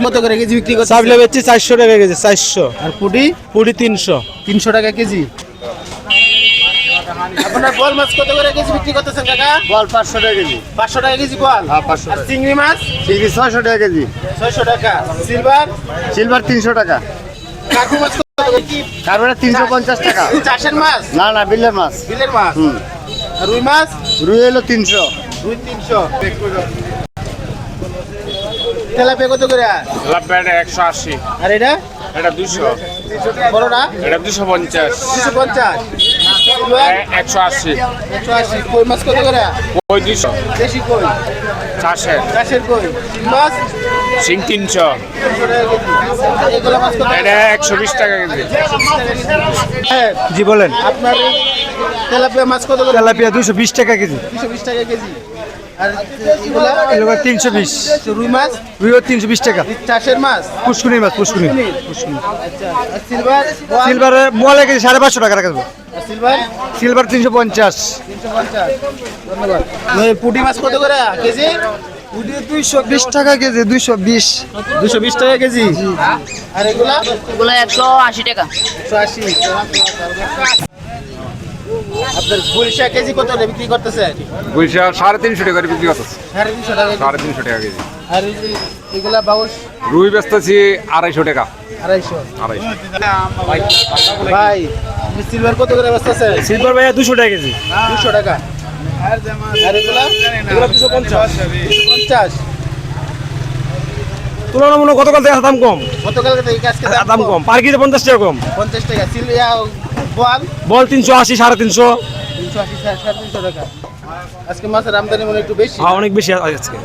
কত করে কেজি বিক্রি করছেন? চাপলে বেচছি 400 টাকা কেজি, 400। আর পুটি? পুরি 300। 300 টাকা কেজি। আপনার বল মাছ কত করে কেজি বিক্রি করতেছেন কাকা? বল 500 টাকা কেজি। 500 টাকা কেজি বল। হ্যাঁ 500 আর টাকা। চিংড়ি মাছ? চিংড়ি 600 টাকা কেজি। 600 টাকা। সিলভার? সিলভার 300 টাকা। কাকু মাছ কত করে কি? কারবারে 350 টাকা। চাষের মাছ? না না বিলের মাছ। বিলের মাছ? আর রুই মাছ? রুই হলো 300। রুই 300। তেলাপিয়া কত করে? তেলাপিয়াটা 180। আর এটা? এটা 200। বড়টা? এটা 250। 250। সিলভার? 180। 180। কই মাছ কত করে? কই 200। দেশি কই? চাষের। চাষের কই? শিং মাছ? শিং 300। 300 টাকা কেজি। এগুলো মাছ কত? এটা 120 টাকা কেজি। হ্যাঁ, জি বলেন। আপনার এই তেলাপিয়া মাছ কত করে? তেলাপিয়া 220 টাকা কেজি। 220 টাকা কেজি। আর এগুলা? এগুলো 320। রুই মাছ? রুইও 320 টাকা। চাষের মাছ? পুষ্কুনি মাছ, পুষ্কুনি। আচ্ছা। আর সিলভার? বোয়াল? সিলভারে বলে কেজি 550 টাকা রাখা যাবে। আর সিলভার? সিলভার 350। 350। ধন্যবাদ। এই পুঁটি মাছ কত করে কেজি? 220 টাকা কেজি, 220। 220 টাকা কেজি। আর এগুলা? এগুলো 180 টাকা। 180। আপনার গুলশা কেজি কত করে বিক্রি করতেছে? গুলশা 350 টাকা করে বিক্রি করতেছে। 350 টাকা কেজি। 350 টাকা কেজি। আর এগুলা বাউশ? রুই বেচতেছি 250 টাকা। 250। 250। ভাই সিলভার কত করে বেচতেছে? সিলভার ভাইয়া 200 টাকা কেজি। 200 টাকা। আর এগুলা? এগুলো 250। 250। তুলনামূলক গতকাল থেকে দাম কম। গতকাল থেকে আজকে দাম কম, পার কেজি 50 টাকা কম। 50 টাকা। সিলভিয়া বোয়াল? বল 380, 350। 380, 350 টাকা। আজকে মাছের আমদানি মনে একটু বেশি। হ্যাঁ অনেক বেশি আজকে।